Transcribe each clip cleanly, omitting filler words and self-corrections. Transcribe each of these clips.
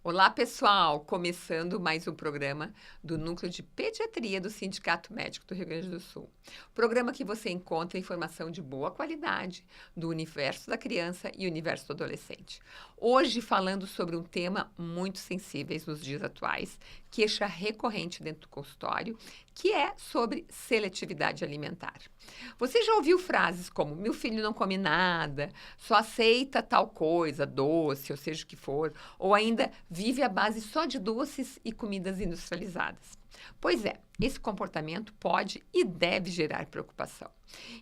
Olá, pessoal! Começando mais um programa do Núcleo de Pediatria do Sindicato Médico do Rio Grande do Sul. Programa que você encontra informação de boa qualidade do universo da criança e universo do adolescente. Hoje falando sobre um tema muito sensível nos dias atuais, queixa recorrente dentro do consultório, que é sobre seletividade alimentar. Você já ouviu frases como, meu filho não come nada, só aceita tal coisa, doce, ou seja o que for, ou ainda vive à base só de doces e comidas industrializadas. Pois é, esse comportamento pode e deve gerar preocupação.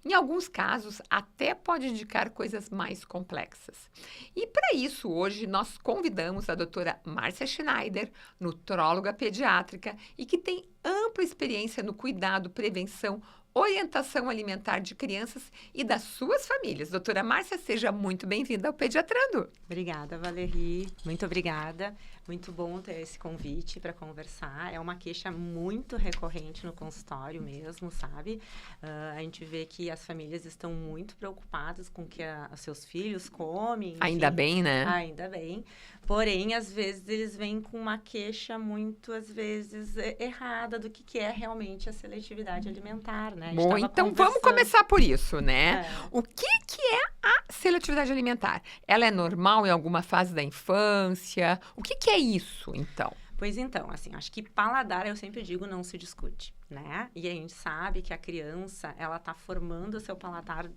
Em alguns casos, até pode indicar coisas mais complexas. E para isso, hoje, nós convidamos a doutora Márcia Schneider, nutróloga pediátrica e que tem ampla experiência no cuidado, prevenção, orientação alimentar de crianças e das suas famílias. Doutora Márcia, seja muito bem-vinda ao Pediatrando. Obrigada, Valerie. Muito obrigada. Muito bom ter esse convite para conversar. É uma queixa muito recorrente no consultório mesmo, sabe? A gente vê que as famílias estão muito preocupadas com o que os seus filhos comem. Enfim. Ainda bem, né? Ainda bem. Porém, às vezes, eles vêm com uma queixa muito, às vezes, errada do que é realmente a seletividade alimentar, né? Bom, então vamos começar por isso, né? O que é a seletividade alimentar? Ela é normal em alguma fase da infância? O que é isso, então? Pois então, assim, acho que paladar, eu sempre digo, não se discute, né? E a gente sabe que a criança, ela tá formando o seu paladar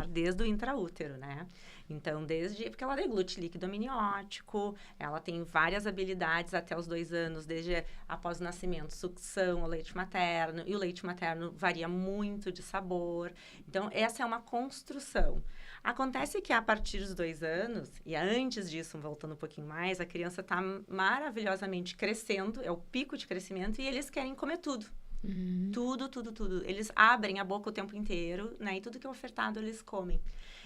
desde o intraútero, né? Então, porque ela deglute líquido amniótico, ela tem várias habilidades até os 2 anos, desde após o nascimento, sucção, o leite materno, e o leite materno varia muito de sabor. Então, essa é uma construção. Acontece que a partir dos 2 anos, e antes disso, voltando um pouquinho mais, a criança está maravilhosamente crescendo, é o pico de crescimento, e eles querem comer tudo. Uhum. Tudo. Eles abrem a boca o tempo inteiro, né? E tudo que é ofertado, eles comem.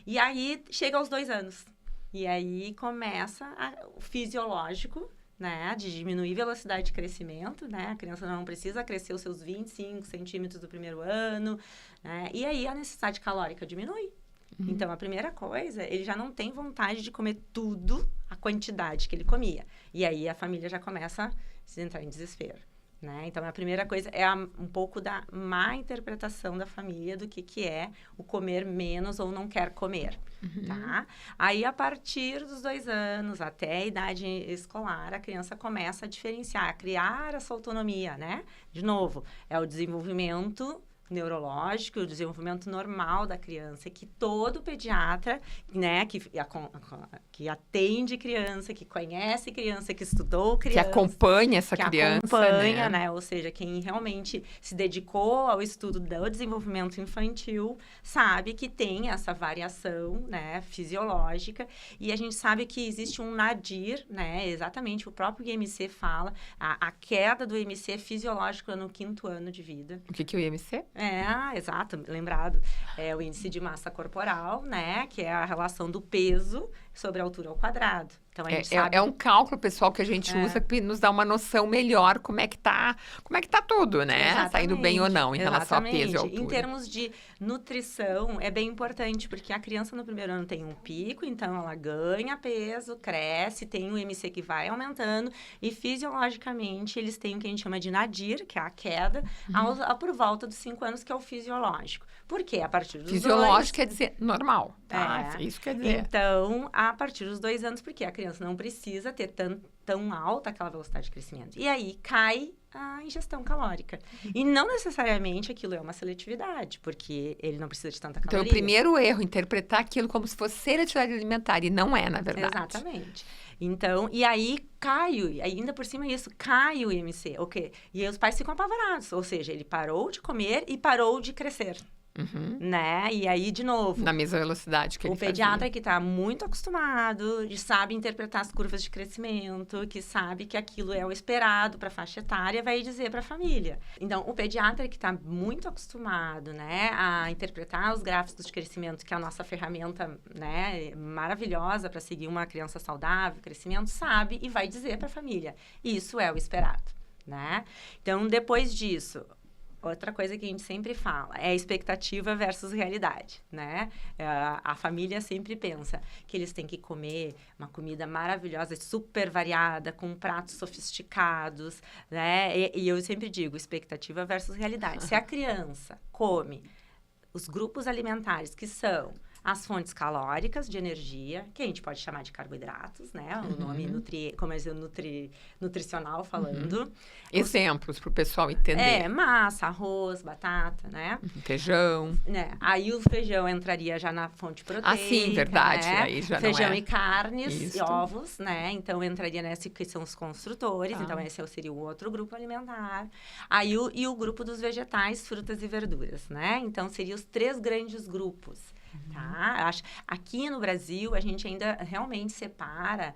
E aí, chega aos 2 anos. E aí, começa o fisiológico, né? De diminuir a velocidade de crescimento, né? A criança não precisa crescer os seus 25 centímetros do primeiro ano, né? E aí, a necessidade calórica diminui. Então, a primeira coisa, ele já não tem vontade de comer tudo, a quantidade que ele comia. E aí, a família já começa a se entrar em desespero, né? Então, a primeira coisa é um pouco da má interpretação da família do que é o comer menos ou não quer comer, tá? Aí, a partir dos 2 anos, até a idade escolar, a criança começa a diferenciar, a criar essa autonomia, né? De novo, é o desenvolvimento neurológico, o desenvolvimento normal da criança, que todo pediatra, né, que atende criança, que conhece criança, que estudou criança, que acompanha essa criança, acompanha, né? Ou seja, quem realmente se dedicou ao estudo do desenvolvimento infantil, sabe que tem essa variação, né, fisiológica, e a gente sabe que existe um nadir, né, exatamente, o próprio IMC fala, a queda do IMC é fisiológica no 5º ano de vida. O que é o IMC? Exato, lembrado. É o índice de massa corporal, né? Que é a relação do peso sobre a altura ao quadrado. Então, a gente sabe... É um cálculo, pessoal, que a gente usa que nos dá uma noção melhor como é que tá tudo, né? Exatamente. Tá indo bem ou não em relação a peso e altura. Em termos de nutrição, é bem importante, porque a criança no primeiro ano tem um pico, então ela ganha peso, cresce, tem um IMC que vai aumentando, e fisiologicamente eles têm o que a gente chama de nadir, que é a queda, por volta dos 5 anos, que é o fisiológico. Por quê? A partir dos fisiológico quer dizer normal, tá? Isso quer dizer. Então, a partir dos 2 anos, porque a criança não precisa ter tão alta aquela velocidade de crescimento. E aí, cai a ingestão calórica. E não necessariamente aquilo é uma seletividade, porque ele não precisa de tanta caloria. Então, o primeiro erro, interpretar aquilo como se fosse seletividade alimentar, e não é, na verdade. Exatamente. Então, e aí ainda por cima disso, cai o IMC, ok? E aí os pais ficam apavorados, ou seja, ele parou de comer e parou de crescer. Né? E aí, de novo... Na mesma velocidade que ele fazia. O pediatra que está muito acostumado, sabe interpretar as curvas de crescimento, que sabe que aquilo é o esperado para a faixa etária, vai dizer para a família. Então, o pediatra que está muito acostumado, né, a interpretar os gráficos de crescimento, que é a nossa ferramenta, né, maravilhosa para seguir uma criança saudável, crescimento, sabe e vai dizer para a família. Isso é o esperado, né? Então, depois disso... outra coisa que a gente sempre fala é expectativa versus realidade, né? A família sempre pensa que eles têm que comer uma comida maravilhosa, super variada, com pratos sofisticados, né? E eu sempre digo, expectativa versus realidade. Se a criança come os grupos alimentares que são as fontes calóricas de energia, que a gente pode chamar de carboidratos, né? O nome nutricional falando. Exemplos para o pessoal entender. Massa, arroz, batata, né? Feijão. Né? Aí o feijão entraria já na fonte proteica. Sim, verdade. Né? Aí já feijão não é. E carnes Isso. e ovos, né? Então entraria nesse que são os construtores. Ah. Então esse seria o outro grupo alimentar. Aí o grupo dos vegetais, frutas e verduras, né? Então seriam os 3 grandes grupos. Tá? Aqui no Brasil, a gente ainda realmente separa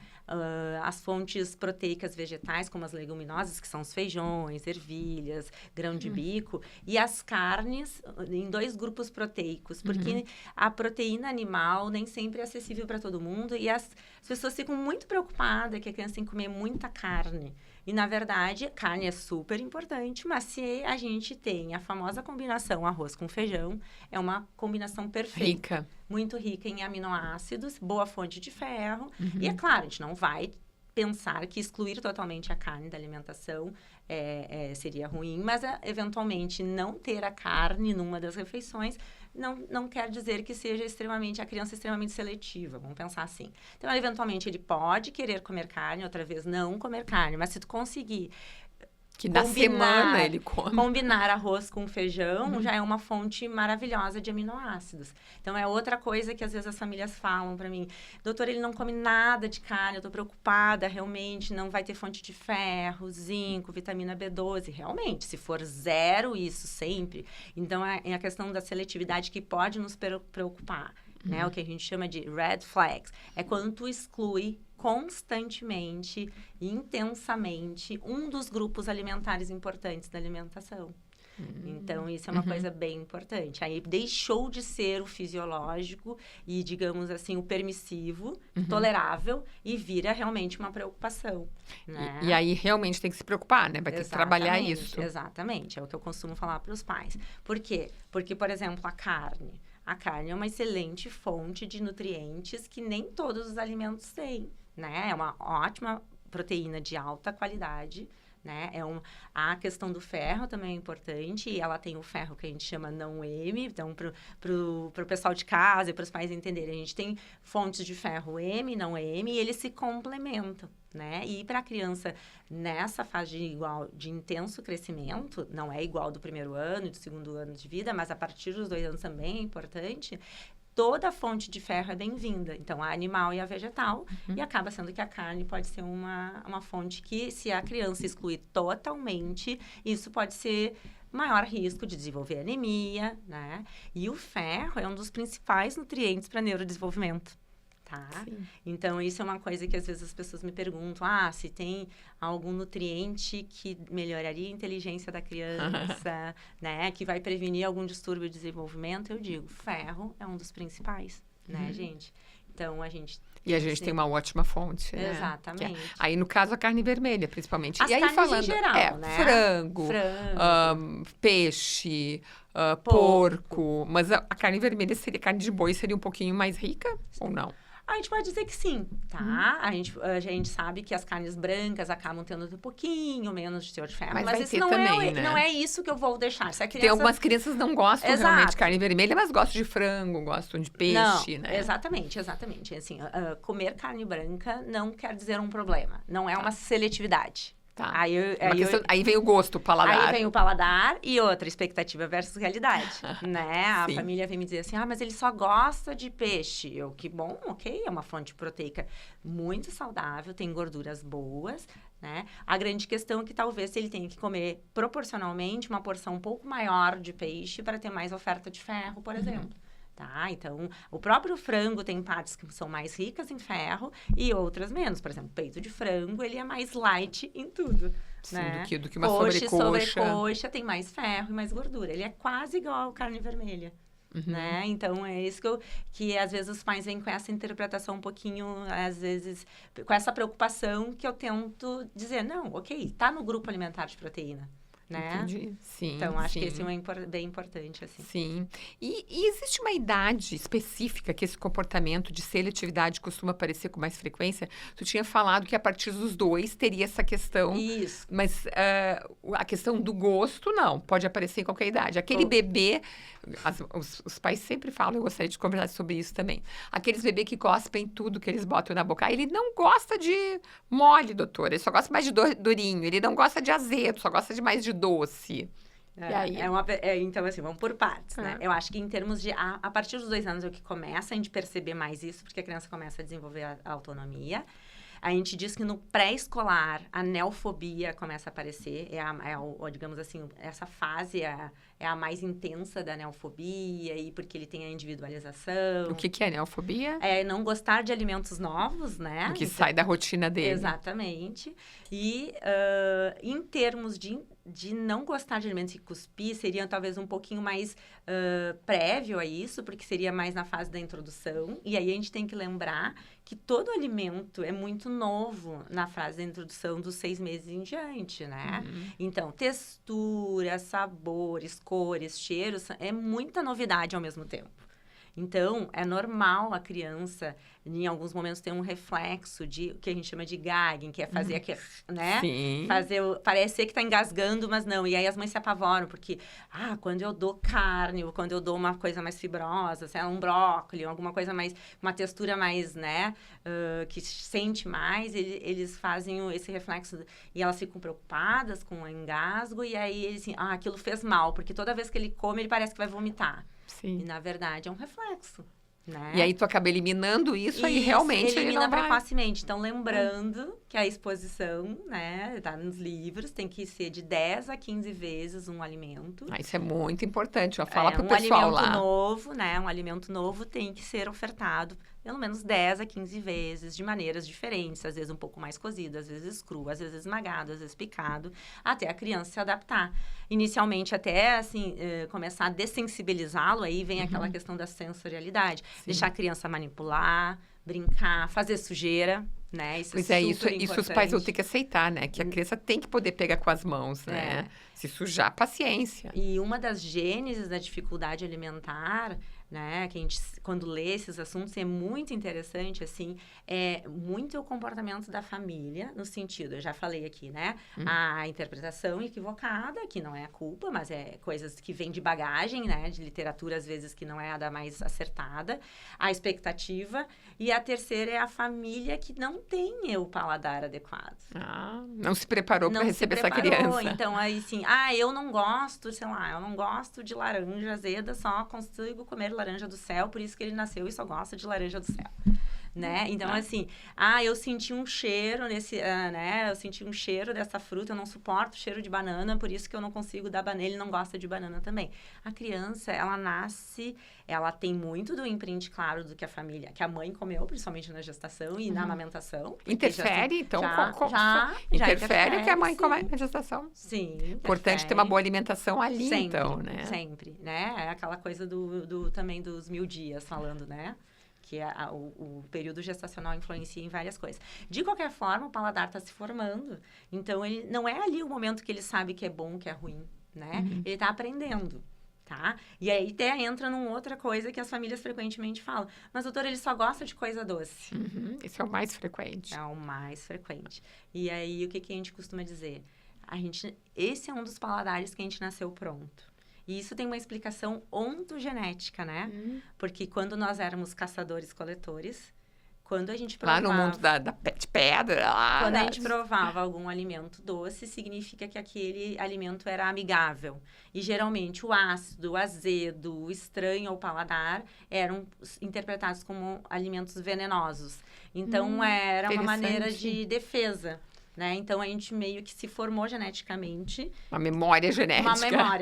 as fontes proteicas vegetais, como as leguminosas, que são os feijões, ervilhas, grão de bico, e as carnes em 2 grupos proteicos, porque a proteína animal nem sempre é acessível para todo mundo, e as pessoas ficam muito preocupadas que a criança tem que comer muita carne. E, na verdade, carne é super importante, mas se a gente tem a famosa combinação arroz com feijão, é uma combinação perfeita. Rica. Muito rica em aminoácidos, boa fonte de ferro. E, é claro, a gente não vai pensar que excluir totalmente a carne da alimentação seria ruim, mas, eventualmente, não ter a carne numa das refeições não quer dizer que seja a criança extremamente seletiva, vamos pensar assim. Então, eventualmente, ele pode querer comer carne, outra vez não comer carne, mas se tu conseguir que na semana ele come. Combinar arroz com feijão já é uma fonte maravilhosa de aminoácidos. Então, é outra coisa que às vezes as famílias falam para mim. Doutor, ele não come nada de carne, eu tô preocupada, realmente não vai ter fonte de ferro, zinco, vitamina B12. Realmente, se for 0 isso sempre, então é a questão da seletividade que pode nos preocupar. Né? O que a gente chama de red flags. É quando tu exclui constantemente e intensamente um dos grupos alimentares importantes da alimentação. Então, isso é uma coisa bem importante. Aí, deixou de ser o fisiológico e, digamos assim, o permissivo, tolerável, e vira realmente uma preocupação. Né? E aí, realmente, tem que se preocupar, né? Vai ter que trabalhar isso. Exatamente. É o que eu costumo falar para os pais. Por quê? Porque, por exemplo, a carne. A carne é uma excelente fonte de nutrientes que nem todos os alimentos têm, né? É uma ótima proteína de alta qualidade, né? A questão do ferro também é importante, e ela tem o ferro que a gente chama não M, então pro pessoal de casa e para os pais entenderem, a gente tem fontes de ferro M, não M, e eles se complementam, né? E para a criança, nessa fase de intenso crescimento, não é igual do primeiro ano e do segundo ano de vida, mas a partir dos 2 anos também é importante, toda fonte de ferro é bem-vinda. Então, a animal e a vegetal. E acaba sendo que a carne pode ser uma fonte que, se a criança excluir totalmente, isso pode ser maior risco de desenvolver anemia, né? E o ferro é um dos principais nutrientes para neurodesenvolvimento. Tá? Então, isso é uma coisa que às vezes as pessoas me perguntam, se tem algum nutriente que melhoraria a inteligência da criança, né? Que vai prevenir algum distúrbio de desenvolvimento, eu digo, ferro é um dos principais, né, gente? Então, a gente tem uma ótima fonte, né? Exatamente. Aí, no caso, a carne vermelha, principalmente. As e aí, carnes falando, em geral, né? Frango, peixe, porco. Mas a carne vermelha carne de boi seria um pouquinho mais rica ou não? A gente pode dizer que sim, tá? A gente sabe que as carnes brancas acabam tendo um pouquinho menos de teor de ferro. Mas isso não é isso que eu vou deixar. Se a criança... Tem algumas crianças que não gostam realmente de carne vermelha, mas gostam de frango, gostam de peixe, né? Exatamente. Assim, comer carne branca não quer dizer um problema. Não é uma seletividade. Tá. Aí vem o gosto, o paladar. Aí vem o paladar e outra, expectativa versus realidade, né? A família vem me dizer assim, mas ele só gosta de peixe. Que bom, ok, é uma fonte proteica muito saudável, tem gorduras boas, né? A grande questão é que talvez ele tenha que comer proporcionalmente uma porção um pouco maior de peixe para ter mais oferta de ferro, por exemplo. Tá? Então, o próprio frango tem partes que são mais ricas em ferro e outras menos. Por exemplo, peito de frango, ele é mais light em tudo. Sim, né? do que uma sobrecoxa. Sobrecoxa tem mais ferro e mais gordura. Ele é quase igual à carne vermelha. Né? Então, é isso que às vezes os pais vêm com essa interpretação um pouquinho, às vezes, com essa preocupação que eu tento dizer, não, ok, tá no grupo alimentar de proteína. né? Entendi. Sim, Então, acho sim. que esse é bem importante, assim. Sim. E existe uma idade específica que esse comportamento de seletividade costuma aparecer com mais frequência? Tu tinha falado que a partir dos 2 teria essa questão, Isso. mas a questão do gosto, não. Pode aparecer em qualquer idade. Aquele bebê, os pais sempre falam, eu gostaria de conversar sobre isso também. Aqueles bebês que cospem tudo que eles botam na boca. Ele não gosta de mole, doutora. Ele só gosta mais de durinho. Ele não gosta de azedo, só gosta de mais de doce. E aí? Então, assim, vamos por partes, né? Eu acho que em termos de... A partir dos 2 anos é o que começa a gente perceber mais isso, porque a criança começa a desenvolver a autonomia. A gente diz que no pré-escolar, a neofobia começa a aparecer. Digamos assim, essa fase é a mais intensa da neofobia, e porque ele tem a individualização. O que é neofobia? É não gostar de alimentos novos, né? O que sai da rotina dele. Exatamente. E em termos de não gostar de alimentos e cuspir, seria talvez um pouquinho mais prévio a isso, porque seria mais na fase da introdução. E aí a gente tem que lembrar que todo alimento é muito novo na fase da introdução dos 6 meses em diante, né? Então, textura, sabores, cores, cheiros, é muita novidade ao mesmo tempo. Então, é normal a criança, em alguns momentos, ter um reflexo de o que a gente chama de gagging, que é fazer aquele, né? Sim. Parecer que tá engasgando, mas não. E aí as mães se apavoram, porque, quando eu dou carne, ou quando eu dou uma coisa mais fibrosa, sei lá, um brócolis, alguma coisa mais, uma textura mais, né, que sente mais, eles fazem esse reflexo, e elas ficam preocupadas com o engasgo, e aí eles assim, aquilo fez mal, porque toda vez que ele come, ele parece que vai vomitar. Sim. E, na verdade, é um reflexo, né? E aí, tu acaba eliminando isso e realmente ele elimina não vai... precocemente. Então, lembrando que a exposição, né, tá nos livros, tem que ser de 10 a 15 vezes um alimento. Isso é muito importante, ó. Fala pro pessoal lá. Um alimento novo, né, um alimento novo tem que ser ofertado pelo menos 10 a 15 vezes, de maneiras diferentes. Às vezes um pouco mais cozido, às vezes cru, às vezes esmagado, às vezes picado, até a criança se adaptar. Inicialmente, até, assim, começar a dessensibilizá-lo, aí vem aquela questão da sensorialidade. Sim. Deixar a criança manipular, brincar, fazer sujeira, né? Isso pois é isso super importante. Isso os pais vão ter que aceitar, né? Que a criança tem que poder pegar com as mãos, né? Se sujar, paciência. E uma das gêneses da dificuldade alimentar, né, que a gente, quando lê esses assuntos, é muito interessante, assim, é muito o comportamento da família, no sentido, eu já falei aqui, né, a interpretação equivocada, que não é a culpa, mas é coisas que vêm de bagagem, né, de literatura, às vezes, que não é a da mais acertada, a expectativa, e a terceira é a família que não tem o paladar adequado. Não se preparou para receber essa criança. Então, aí, sim, eu não gosto, sei lá, eu não gosto de laranja azeda, só consigo comer laranja do céu, por isso que ele nasceu e só gosta de laranja do céu, né? Então, assim, eu senti um cheiro né? Eu senti um cheiro dessa fruta, eu não suporto o cheiro de banana, por isso que eu não consigo dar banana, ele não gosta de banana também. A criança, ela nasce, ela tem muito do imprint, claro, do que a família, que a mãe comeu, principalmente na gestação e na amamentação. Interfere, então? Já interfere o que a mãe come na gestação? Sim. Importante ter uma boa alimentação ali, sempre, então, né? Sempre, né? É aquela coisa também dos 1000 dias, falando, né? Que o período gestacional influencia em várias coisas. De qualquer forma, o paladar está se formando. Então, ele não é ali o momento que ele sabe que é bom, que é ruim, né? Ele está aprendendo, tá? E aí até entra numa outra coisa que as famílias frequentemente falam. Mas, doutora, ele só gosta de coisa doce. Isso é o mais frequente. É o mais frequente. E aí, o que a gente costuma dizer? Esse é um dos paladares que a gente nasceu pronto. E isso tem uma explicação ontogenética, né? Porque quando nós éramos caçadores-coletores, quando a gente provava... Lá no mundo de pedra... Quando a gente provava algum alimento doce, significa que aquele alimento era amigável. E, geralmente, o ácido, o azedo, o estranho ao paladar eram interpretados como alimentos venenosos. Então, era uma maneira de defesa. Né? Então, a gente meio que se formou geneticamente... Uma memória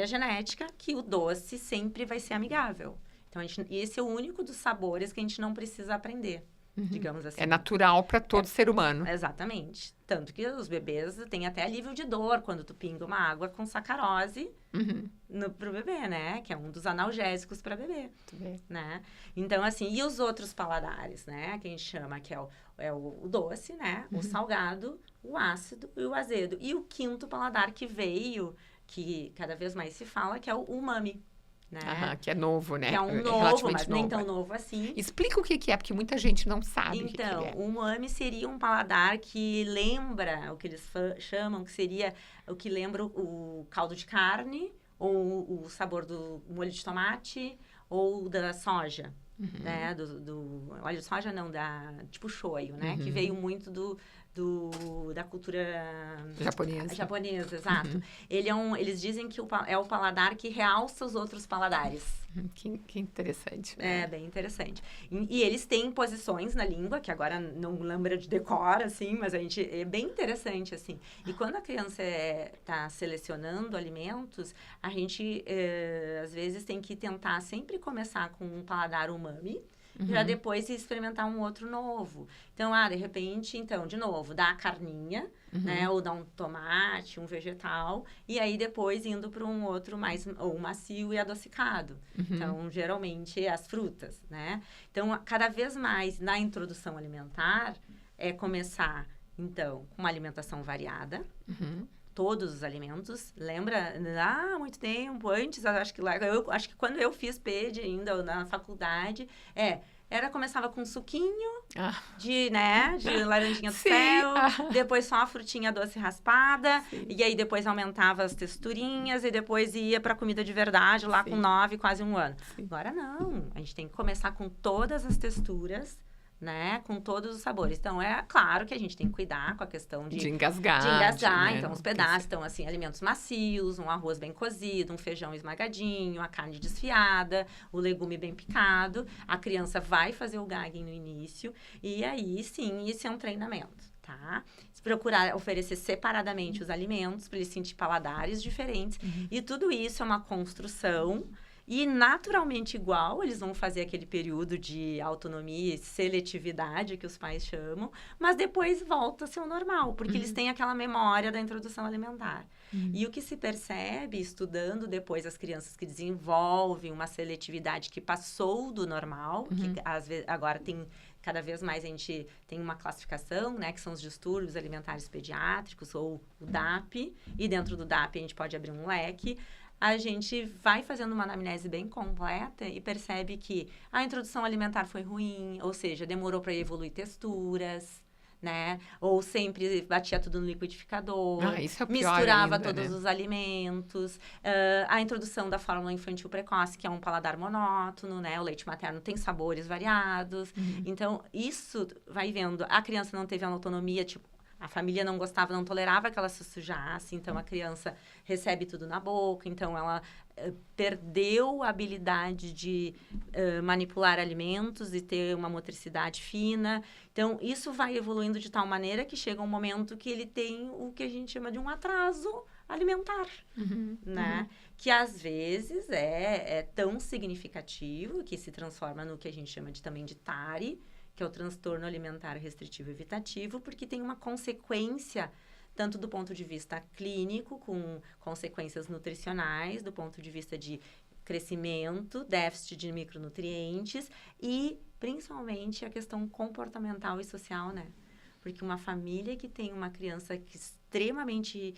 genética. Que o doce sempre vai ser amigável. Então, esse é o único dos sabores que a gente não precisa aprender, digamos assim. É natural para todo ser humano. Exatamente. Tanto que os bebês têm até alívio de dor quando tu pinga uma água com sacarose pro bebê, né? Que é um dos analgésicos para bebê, né? Então, assim, e os outros paladares, né? Que a gente chama, que é o doce, né? O salgado, o ácido e o azedo. E o quinto paladar que veio, que cada vez mais se fala, que é o umami, né? Que é novo, né? Que é um novo, mas nem tão novo assim. Explica o que é, porque muita gente não sabe então, o que é. O umami seria um paladar que lembra, o que eles chamam, que seria o que lembra o caldo de carne, ou o sabor do molho de tomate, ou da soja, né? Do óleo de soja, não, tipo shoyu, né? Que veio muito da cultura japonesa, exato. Eles dizem que é o paladar que realça os outros paladares. Que interessante. É, bem interessante. E eles têm posições na língua, que agora não lembro de decor, assim, mas é bem interessante, assim. E quando a criança está selecionando alimentos, a gente, às vezes, tem que tentar sempre começar com um paladar umami, para depois experimentar um outro novo. Então, de repente, de novo, dá a carninha, né? Ou dá um tomate, um vegetal. E aí, depois, indo para um outro ou macio e adocicado. Então, geralmente, as frutas, né? Então, cada vez mais, na introdução alimentar, é começar, então, com uma alimentação variada. Todos os alimentos. Lembra, há muito tempo, antes, acho que quando eu fiz PED ainda, na faculdade, começava com suquinho de laranjinha do céu, depois só a frutinha doce raspada, e aí depois aumentava as texturinhas, e depois ia para comida de verdade, lá com 9, quase 1 ano. Agora não, a gente tem que começar com todas as texturas, né? Com todos os sabores. Então, é claro que a gente tem que cuidar com a questão de engasgar. Né? Então, os pedaços estão, assim, alimentos macios, um arroz bem cozido, um feijão esmagadinho, a carne desfiada, o legume bem picado. A criança vai fazer o gagging no início. E aí, sim, isso é um treinamento, tá? Procurar oferecer separadamente os alimentos para ele sentir paladares diferentes. E tudo isso é uma construção. E, naturalmente, igual, eles vão fazer aquele período de autonomia e seletividade, que os pais chamam, mas depois volta a ser o normal, porque eles têm aquela memória da introdução alimentar. E o que se percebe, estudando depois as crianças que desenvolvem uma seletividade que passou do normal, que às vezes, agora tem... Cada vez mais a gente tem uma classificação, né? Que são os distúrbios alimentares pediátricos, ou o DAP. E dentro do DAP a gente pode abrir um leque. A gente vai fazendo uma anamnese bem completa e percebe que a introdução alimentar foi ruim, ou seja, demorou para evoluir texturas, né? Ou sempre batia tudo no liquidificador, isso é pior misturava ainda, todos os alimentos. A introdução da fórmula infantil precoce, que é um paladar monótono, né? O leite materno tem sabores variados. Então, isso vai vendo. A criança não teve autonomia, tipo, a família não gostava, não tolerava que ela se sujasse, então a criança recebe tudo na boca, então ela perdeu a habilidade de manipular alimentos e ter uma motricidade fina. Então, isso vai evoluindo de tal maneira que chega um momento que ele tem o que a gente chama de um atraso alimentar, né? Que às vezes é tão significativo que se transforma no que a gente chama também de TARI, que é o transtorno alimentar restritivo evitativo, porque tem uma consequência, tanto do ponto de vista clínico, com consequências nutricionais, do ponto de vista de crescimento, déficit de micronutrientes e, principalmente, a questão comportamental e social, né? Porque uma família que tem uma criança extremamente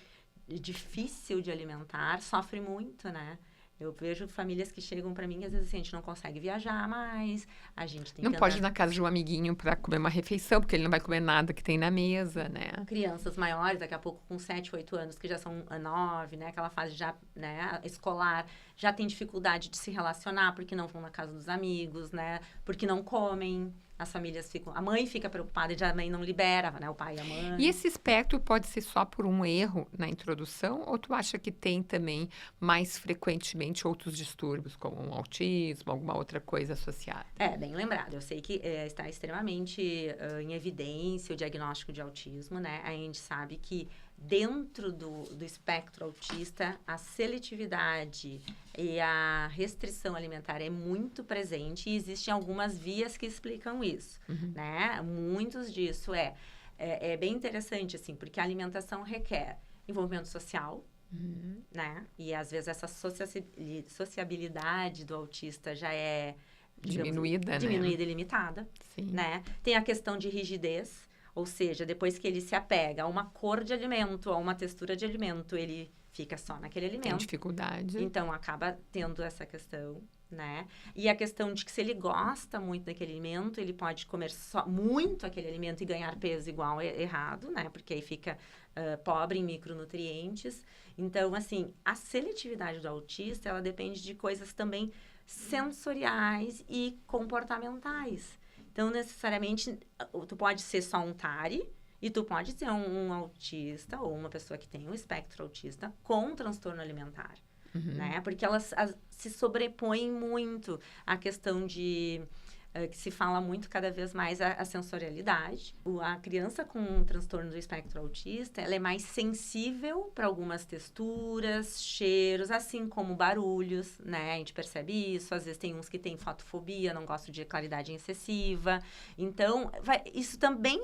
difícil de alimentar sofre muito, né? Eu vejo famílias que chegam para mim e às vezes assim, a gente não consegue viajar mais, a gente tem que pode ir na casa de um amiguinho para comer uma refeição, porque ele não vai comer nada que tem na mesa, né? Crianças maiores, daqui a pouco com 7, 8 anos, que já são 9, né? Aquela fase já, né, escolar, já tem dificuldade de se relacionar, porque não vão na casa dos amigos, né? Porque não comem. As famílias ficam... A mãe fica preocupada e a mãe não libera, né? O pai e a mãe. E esse espectro pode ser só por um erro na introdução? Ou tu acha que tem também, mais frequentemente, outros distúrbios, como um autismo, alguma outra coisa associada? Bem lembrado. Eu sei que está extremamente em evidência o diagnóstico de autismo, né? A gente sabe que dentro do espectro autista, a seletividade e a restrição alimentar é muito presente e existem algumas vias que explicam isso, né? Muitos disso é bem interessante, assim, porque a alimentação requer envolvimento social, né? E, às vezes, essa sociabilidade do autista já é... Diminuída, né? Diminuída e limitada, né? Tem a questão de rigidez, ou seja, depois que ele se apega a uma cor de alimento, a uma textura de alimento, ele fica só naquele Tem alimento. dificuldade. Então, acaba tendo essa questão, né? E a questão de que se ele gosta muito daquele alimento, ele pode comer só muito aquele alimento e ganhar peso igual errado, né? Porque aí fica pobre em micronutrientes. Então, assim, a seletividade do autista, ela depende de coisas também sensoriais e comportamentais. Então, necessariamente, tu pode ser só um TARI e tu pode ser um autista ou uma pessoa que tem um espectro autista com transtorno alimentar, né? Porque elas se sobrepõem muito à questão de... que se fala muito cada vez mais a sensorialidade. A criança com um transtorno do espectro autista, ela é mais sensível para algumas texturas, cheiros, assim como barulhos, né? A gente percebe isso. Às vezes tem uns que têm fotofobia, não gostam de claridade excessiva. Então, isso também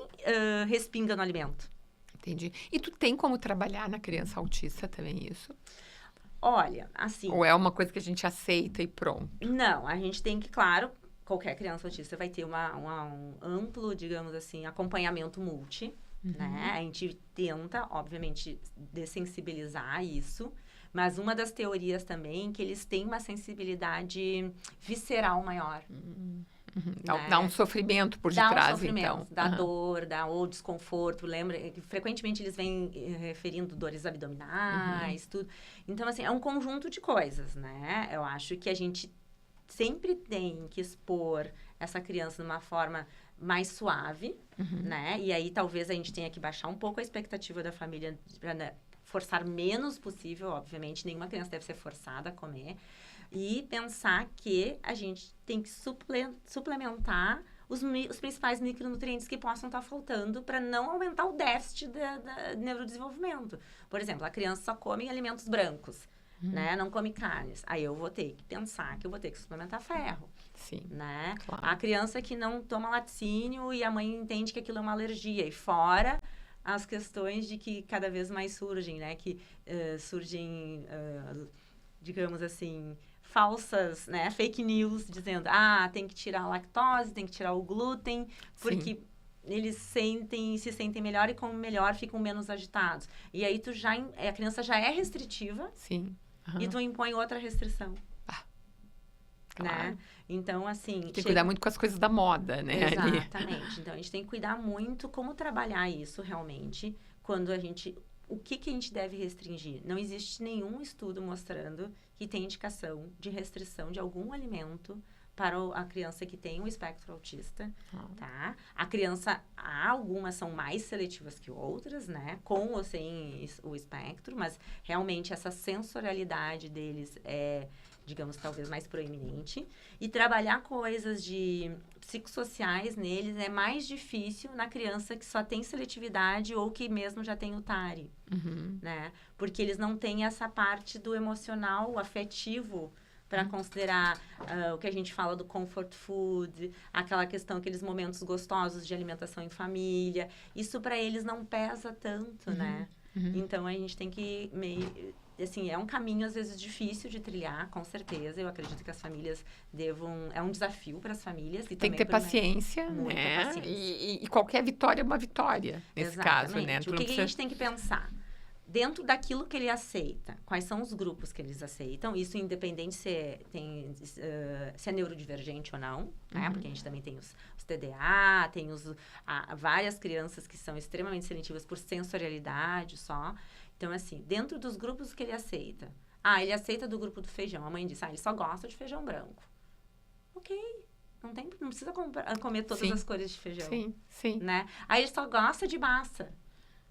respinga no alimento. Entendi. E tu tem como trabalhar na criança autista também isso? Olha, assim... Ou é uma coisa que a gente aceita e pronto? Não, a gente tem que, claro... Qualquer criança autista vai ter um amplo, digamos assim, acompanhamento multi, né? A gente tenta, obviamente, dessensibilizar isso, mas uma das teorias também é que eles têm uma sensibilidade visceral maior. Dá um sofrimento por detrás, dá um sofrimento, então. Dá dor, dá ou desconforto. Lembra que frequentemente eles vêm referindo dores abdominais, tudo. Então, assim, é um conjunto de coisas, né? Eu acho que a gente sempre tem que expor essa criança de uma forma mais suave, né? E aí, talvez, a gente tenha que baixar um pouco a expectativa da família para forçar menos possível. Obviamente, nenhuma criança deve ser forçada a comer. E pensar que a gente tem que suplementar os principais micronutrientes que possam estar faltando para não aumentar o déficit do neurodesenvolvimento. Por exemplo, a criança só come alimentos brancos. Né? Não come carnes. Aí eu vou ter que pensar que eu vou ter que suplementar ferro. Sim, né? claro. A criança que não toma laticínio e a mãe entende que aquilo é uma alergia. E fora as questões de que cada vez mais surgem, né? Que surgem, digamos assim, falsas, né? Fake news, dizendo, tem que tirar a lactose, tem que tirar o glúten, porque... Sim. Eles se sentem melhor e como melhor ficam menos agitados. E aí a criança já é restritiva. Sim. E tu impõe outra restrição. Claro. Né? Então, assim... Tem que cuidar muito com as coisas da moda, né? Exatamente. Então, a gente tem que cuidar muito como trabalhar isso realmente. Quando o que a gente deve restringir? Não existe nenhum estudo mostrando que tem indicação de restrição de algum alimento para a criança que tem um espectro autista, tá? A criança, algumas são mais seletivas que outras, né? Com ou sem o espectro, mas realmente essa sensorialidade deles é, digamos, talvez mais proeminente. E trabalhar coisas de psicossociais neles é mais difícil na criança que só tem seletividade ou que mesmo já tem o TARI, né? Porque eles não têm essa parte do emocional, afetivo, para considerar o que a gente fala do comfort food, aquela questão, aqueles momentos gostosos de alimentação em família. Isso para eles não pesa tanto, né? Então, a gente tem que assim, é um caminho, às vezes, difícil de trilhar, com certeza. Eu acredito que as famílias é um desafio para as famílias. E tem que ter paciência, né? Paciência. E qualquer vitória é uma vitória, nesse caso, né? O que a gente tem que pensar? Dentro daquilo que ele aceita, quais são os grupos que eles aceitam, isso independente se é neurodivergente ou não, né? Porque a gente também tem os TDA, tem várias crianças que são extremamente seletivas por sensorialidade só. Então, assim, dentro dos grupos que ele aceita. Ele aceita do grupo do feijão. A mãe diz, ele só gosta de feijão branco. Ok, não precisa comer todas as cores de feijão. Sim. Né? Aí ele só gosta de massa.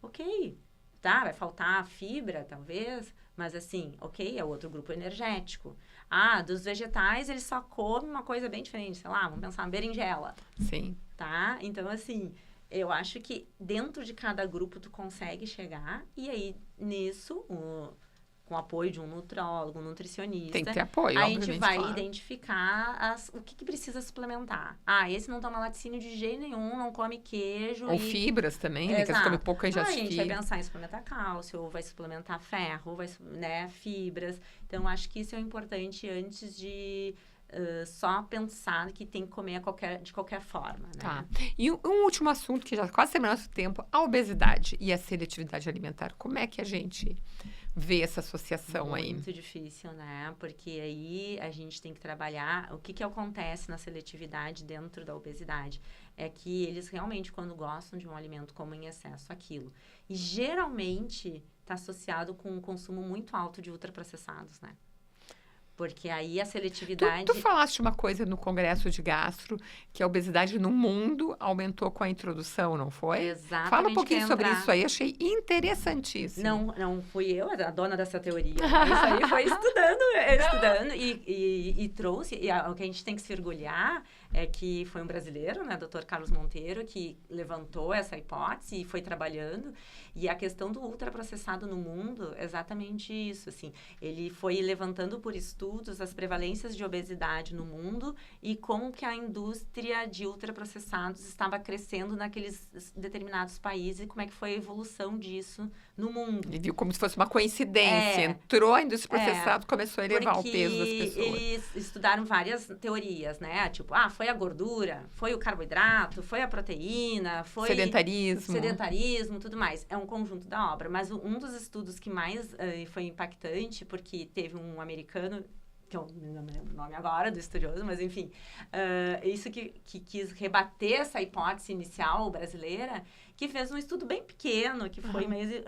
Ok. Tá, vai faltar fibra, talvez, mas assim, ok, é outro grupo energético. Dos vegetais, ele só come uma coisa bem diferente, sei lá, vamos pensar na berinjela. Sim. Tá? Então, assim, eu acho que dentro de cada grupo tu consegue chegar, e aí, nisso, com o apoio de um nutrólogo, um nutricionista... Tem que ter apoio, a gente vai identificar o que precisa suplementar. Esse não toma laticínio de jeito nenhum, não come queijo. Ou fibras também, né? Que eles comem pouca ingestão. A gente vai pensar em suplementar cálcio, ou vai suplementar ferro, né, fibras. Então, acho que isso é importante antes de... só pensar que tem que comer de qualquer forma, né? Tá. E um último assunto, que já quase terminou nosso tempo, a obesidade e a seletividade alimentar. Como é que a gente ver essa associação aí. Muito difícil, né? Porque aí a gente tem que trabalhar. O que acontece na seletividade dentro da obesidade? É que eles realmente, quando gostam de um alimento, comem em excesso aquilo. E geralmente está associado com um consumo muito alto de ultraprocessados, né? Porque aí a seletividade... Tu falaste uma coisa no Congresso de Gastro, que a obesidade no mundo aumentou com a introdução, não foi? Exatamente. Fala um pouquinho sobre isso aí, achei interessantíssimo. Não fui eu a dona dessa teoria. Isso aí foi estudando e trouxe. E o que a gente tem que se orgulhar é que foi um brasileiro, né, Dr. Carlos Monteiro, que levantou essa hipótese e foi trabalhando. E a questão do ultraprocessado no mundo é exatamente isso, assim. Ele foi levantando por estudos as prevalências de obesidade no mundo e como que a indústria de ultraprocessados estava crescendo naqueles determinados países e como é que foi a evolução disso no mundo. Ele viu como se fosse uma coincidência. Entrou a indústria processada, começou a elevar o peso das pessoas. Eles estudaram várias teorias, né? Tipo, foi a gordura, foi o carboidrato, foi a proteína, foi... Sedentarismo, tudo mais. É um conjunto da obra. Mas um dos estudos que mais foi impactante, porque teve um americano, que eu não me lembro o nome agora do estudioso, mas enfim, isso que quis rebater essa hipótese inicial brasileira, que fez um estudo bem pequeno, que foi meio...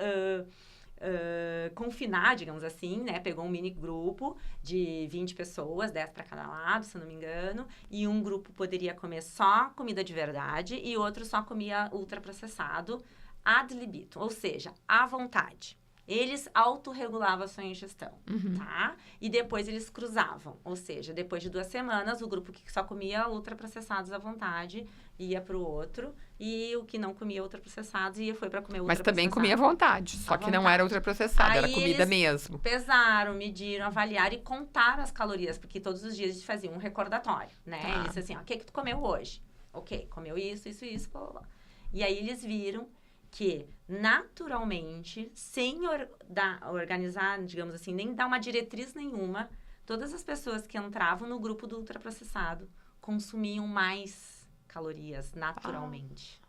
confinar, digamos assim, né? Pegou um mini grupo de 20 pessoas, 10 para cada lado, se eu não me engano, e um grupo poderia comer só comida de verdade e outro só comia ultraprocessado ad libitum, ou seja, à vontade. Eles autorregulavam a sua ingestão, tá? E depois eles cruzavam, ou seja, depois de 2 semanas, o grupo que só comia ultraprocessados à vontade ia para o outro, e o que não comia ultraprocessados foi para comer ultraprocessado. Mas também comia à vontade, só que não era ultraprocessado, era comida mesmo. Pesaram, mediram, avaliaram e contaram as calorias, porque todos os dias eles faziam um recordatório, né? Eles diziam assim, o que tu comeu hoje? Ok, comeu isso, blá, blá, blá. E aí eles viram que, naturalmente, sem organizar, digamos assim, nem dar uma diretriz nenhuma, todas as pessoas que entravam no grupo do ultraprocessado consumiam mais calorias, naturalmente.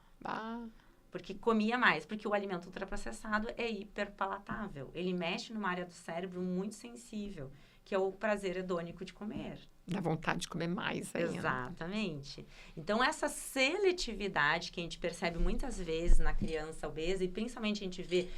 Porque comia mais, porque o alimento ultraprocessado é hiperpalatável. Ele mexe numa área do cérebro muito sensível, que é o prazer hedônico de comer. Dá vontade de comer mais ainda. Exatamente. Então, essa seletividade que a gente percebe muitas vezes na criança obesa, e principalmente a gente vê...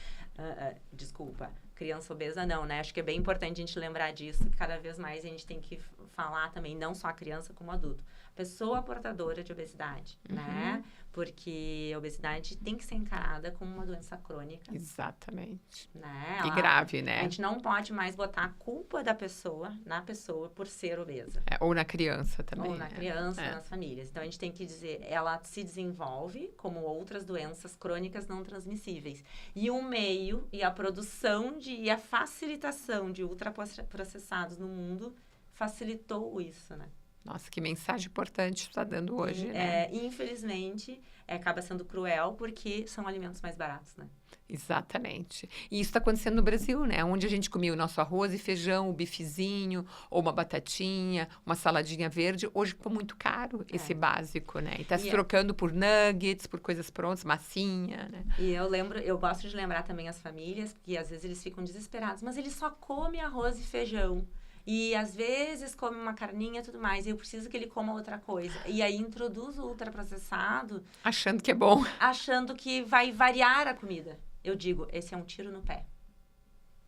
criança obesa não, né? Acho que é bem importante a gente lembrar disso, que cada vez mais a gente tem que falar também, não só a criança como adulto. Pessoa portadora de obesidade, né? Porque a obesidade tem que ser encarada como uma doença crônica. Exatamente. Né? E grave, né? A gente não pode mais botar a culpa da pessoa na pessoa por ser obesa. Ou na criança também. Ou na criança, nas famílias. Então, a gente tem que dizer, ela se desenvolve como outras doenças crônicas não transmissíveis. E o meio e a produção e a facilitação de ultraprocessados no mundo facilitou isso, né? Nossa, que mensagem importante tu está dando hoje, né? Infelizmente, acaba sendo cruel porque são alimentos mais baratos, né? Exatamente. E isso está acontecendo no Brasil, né? Onde a gente comia o nosso arroz e feijão, o bifezinho, ou uma batatinha, uma saladinha verde. Hoje ficou muito caro esse básico, né? E está se trocando por nuggets, por coisas prontas, massinha, né? E eu gosto de lembrar também as famílias, que às vezes eles ficam desesperados, mas eles só comem arroz e feijão. E, às vezes, come uma carninha e tudo mais. E eu preciso que ele coma outra coisa. E aí, introduz o ultraprocessado... Achando que é bom. Achando que vai variar a comida. Eu digo, esse é um tiro no pé.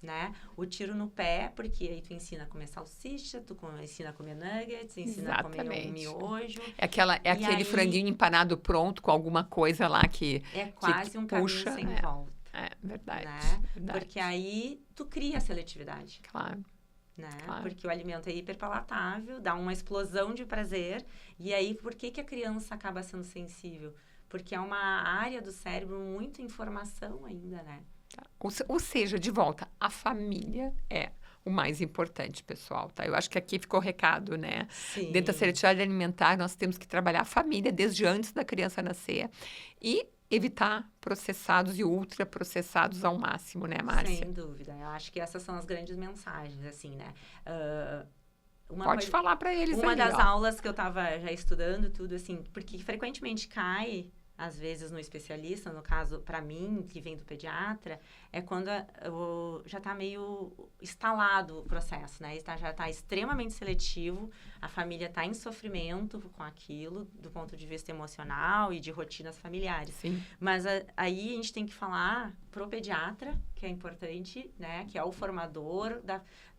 Né? O tiro no pé, porque aí tu ensina a comer salsicha, tu ensina a comer nuggets, ensina a comer um miojo. É aquele franguinho empanado pronto com alguma coisa lá que é quase que um puxa, caminho sem volta. É verdade, né? verdade. Porque aí tu cria a seletividade. Claro. Né? Claro. Porque o alimento é hiperpalatável, dá uma explosão de prazer. E aí, por que a criança acaba sendo sensível? Porque é uma área do cérebro muito informação ainda, né? Ou seja, de volta, a família é o mais importante, pessoal, tá? Eu acho que aqui ficou o recado, né? Sim. Dentro da seletividade alimentar, nós temos que trabalhar a família desde antes da criança nascer e evitar processados e ultraprocessados ao máximo, né, Márcia? Sem dúvida. Eu acho que essas são as grandes mensagens, assim, né? Pode falar para eles Uma aí, das aulas que eu estava já estudando, tudo assim, porque frequentemente cai às vezes, no especialista, no caso, para mim, que vem do pediatra, é quando já está meio instalado o processo, né? Já está extremamente seletivo, a família está em sofrimento com aquilo, do ponto de vista emocional e de rotinas familiares. Sim. Mas aí a gente tem que falar pro pediatra, que é importante, né? Que é o formador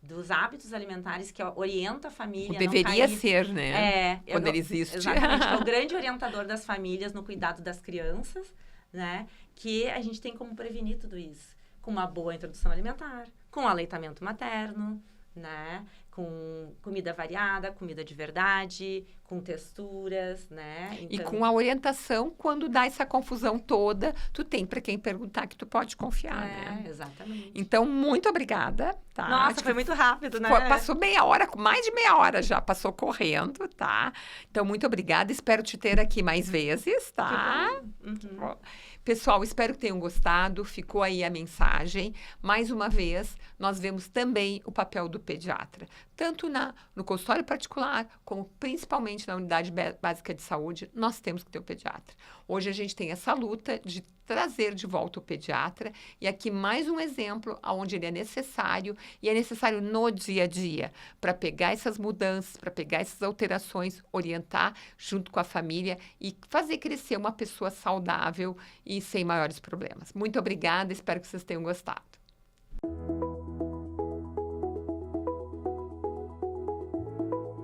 dos hábitos alimentares, que orienta a família. Deveria ser, né? Quando ele existe. Exatamente, que é o grande orientador das famílias no cuidado das crianças, né? Que a gente tem como prevenir tudo isso. Com uma boa introdução alimentar, com aleitamento materno, né? Com comida variada, comida de verdade, com texturas, né? Então... E com a orientação, quando dá essa confusão toda, tu tem para quem perguntar que tu pode confiar, né? Exatamente. Então, muito obrigada, tá? Nossa, foi muito rápido, né? Passou meia hora, mais de meia hora já, passou correndo, tá? Então, muito obrigada, espero te ter aqui mais vezes, tá? Uhum. Pessoal, espero que tenham gostado, ficou aí a mensagem. Mais uma vez, nós vemos também o papel do pediatra, tanto no consultório particular, como principalmente na unidade básica de saúde, nós temos que ter o pediatra. Hoje a gente tem essa luta de trazer de volta o pediatra, e aqui mais um exemplo onde ele é necessário, e é necessário no dia a dia, para pegar essas mudanças, para pegar essas alterações, orientar junto com a família e fazer crescer uma pessoa saudável e sem maiores problemas. Muito obrigada, espero que vocês tenham gostado.